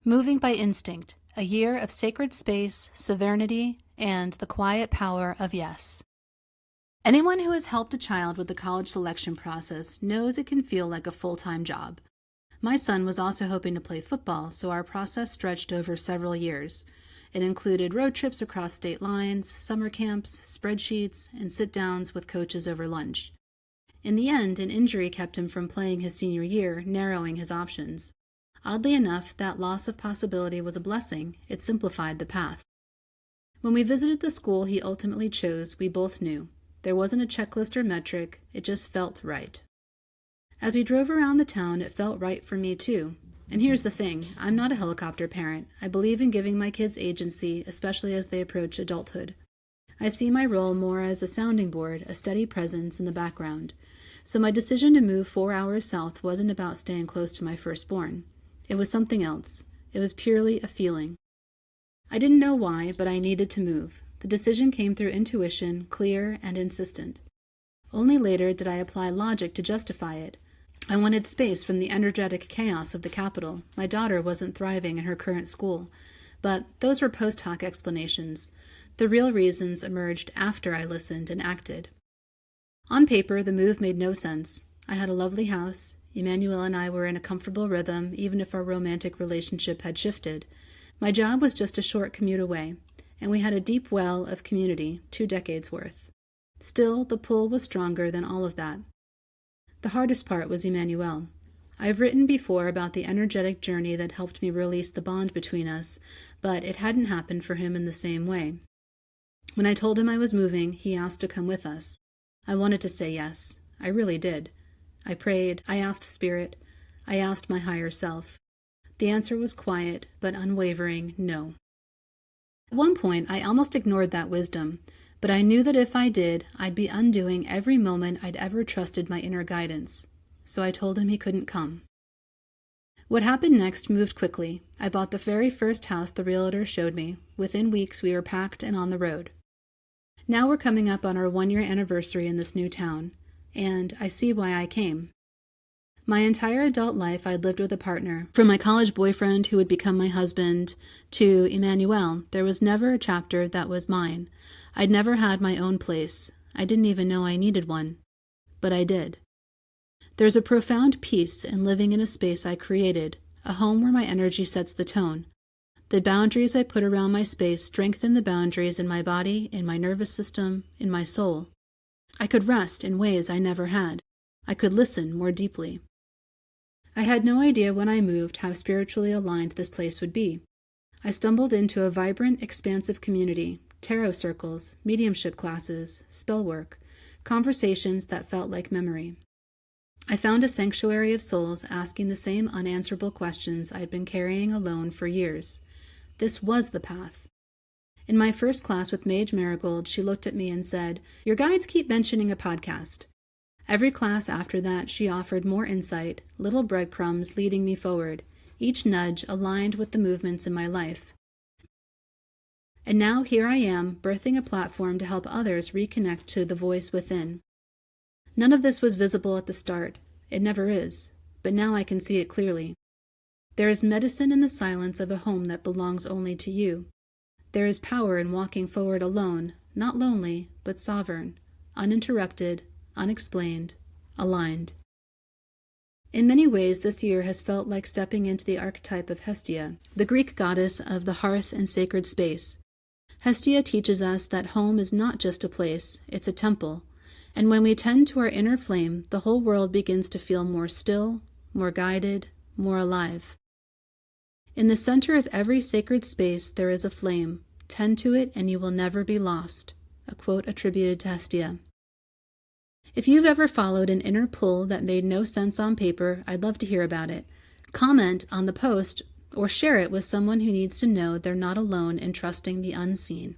Moving by Instinct, a year of sacred space, sovereignty, and the quiet power of yes. Anyone who has helped a child with the college selection process knows it can feel like a full-time job. My son was also hoping to play football, so our process stretched over several years. It included road trips across state lines, summer camps, spreadsheets, and sit-downs with coaches over lunch. In the end, an injury kept him from playing his senior year, narrowing his options. Oddly enough, that loss of possibility was a blessing. It simplified the path. When we visited the school he ultimately chose, we both knew. There wasn't a checklist or metric, it just felt right. As we drove around the town, it felt right for me too. And here's the thing, I'm not a helicopter parent. I believe in giving my kids agency, especially as they approach adulthood. I see my role more as a sounding board, a steady presence in the background. So my decision to move 4 hours south wasn't about staying close to my firstborn. It was something else. It was purely a feeling. I didn't know why, but I needed to move. The decision came through intuition, clear and insistent. Only later did I apply logic to justify it. I wanted space from the energetic chaos of the capital. My daughter wasn't thriving in her current school. But those were post hoc explanations. The real reasons emerged after I listened and acted. On paper, the move made no sense. I had a lovely house. Emmanuel and I were in a comfortable rhythm, even if our romantic relationship had shifted. My job was just a short commute away, and we had a deep well of community, 2 decades worth. Still, the pull was stronger than all of that. The hardest part was Emmanuel. I've written before about the energetic journey that helped me release the bond between us, but it hadn't happened for him in the same way. When I told him I was moving, he asked to come with us. I wanted to say yes. I really did. I prayed, I asked Spirit, I asked my higher self. The answer was quiet, but unwavering no. At one point, I almost ignored that wisdom, but I knew that if I did, I'd be undoing every moment I'd ever trusted my inner guidance. So I told him he couldn't come. What happened next moved quickly. I bought the very first house the realtor showed me. Within weeks, we were packed and on the road. Now we're coming up on our 1-year anniversary in this new town. And I see why I came. My entire adult life I'd lived with a partner. From my college boyfriend who would become my husband to Emmanuel, there was never a chapter that was mine. I'd never had my own place. I didn't even know I needed one. But I did. There's a profound peace in living in a space I created, a home where my energy sets the tone. The boundaries I put around my space strengthen the boundaries in my body, in my nervous system, in my soul. I could rest in ways I never had. I could listen more deeply. I had no idea when I moved how spiritually aligned this place would be. I stumbled into a vibrant, expansive community, tarot circles, mediumship classes, spell work, conversations that felt like memory. I found a sanctuary of souls asking the same unanswerable questions I'd been carrying alone for years. This was the path. In my first class with Mage Marigold, she looked at me and said, "Your guides keep mentioning a podcast." Every class after that, she offered more insight, little breadcrumbs leading me forward, each nudge aligned with the movements in my life. And now here I am, birthing a platform to help others reconnect to the voice within. None of this was visible at the start. It never is, but now I can see it clearly. There is medicine in the silence of a home that belongs only to you. There is power in walking forward alone, not lonely, but sovereign, uninterrupted, unexplained, aligned. In many ways, this year has felt like stepping into the archetype of Hestia, the Greek goddess of the hearth and sacred space. Hestia teaches us that home is not just a place, it's a temple, and when we tend to our inner flame, the whole world begins to feel more still, more guided, more alive. In the center of every sacred space there is a flame. Tend to it and you will never be lost. A quote attributed to Hestia. If you've ever followed an inner pull that made no sense on paper, I'd love to hear about it. Comment on the post or share it with someone who needs to know they're not alone in trusting the unseen.